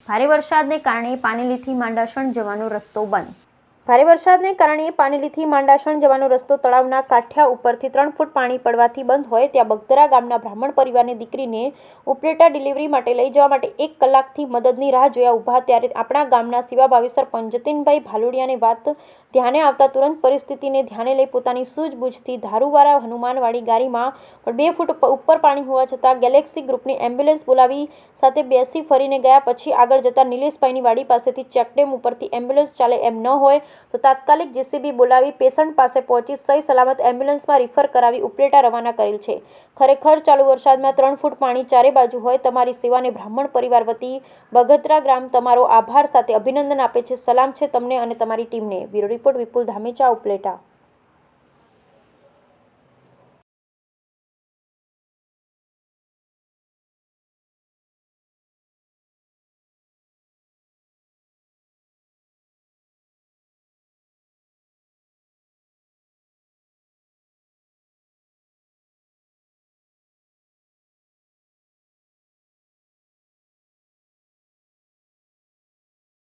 ભારે વરસાદને કારણે પાનેલીથી માંડાસણ જવાનો રસ્તો બંધ. ભારે વરસાદને કારણે પાનેલીથી માંડાસણ જવાનો રસ્તો તળાવના કાંઠા ઉપરથી 3 ફૂટ પાણી પડવાથી બંધ હોય ત્યાં બગદરા ગામના બ્રાહ્મણ પરિવારની દીકરીને ઉપલેટા ડિલિવરી માટે લઈ જવા માટે 1 કલાકથી મદદની રાહ જોયા ઊભા ત્યારે આપણા ગામના સેવાભાવી સરપંચ જતીનભાઈ ભાલુડિયાની વાત ધ્યાને આવતા તુરંત પરિસ્થિતિને ધ્યાને લઈ પોતાની સૂઝબૂછથી ધારુવાળા હનુમાનવાડી ગાડીમાં પણ 2 ફૂટ ઉપર પાણી હોવા છતાં ગેલેક્સી ગ્રુપની એમ્બ્યુલન્સ બોલાવી સાથે બેસી ફરીને ગયા પછી આગળ જતા નિલેશભાઈની વાડી પાસેથી ચેકડેમ ઉપરથી એમ્બ્યુલન્સ ચાલે એમ ન હોય તો તાત્કાલિક જેસીબી બોલાવી પેશન્ટ પાસે પહોંચી સહી સલામત એમ્બ્યુલન્સમાં રિફર કરાવી ઉપલેટા રવાના કરેલ છે. ખરેખર ચાલુ વરસાદમાં 3 ફૂટ પાણી ચારે બાજુ હોય તમારી સેવાને બ્રાહ્મણ પરિવાર વતી બગદરા ગ્રામ તમારો આભાર સાથે અભિનંદન આપે છે. સલામ છે તમને અને તમારી ટીમને. બ્યુરો રિપોર્ટ વિપુલ ધામેચા, ઉપલેટા.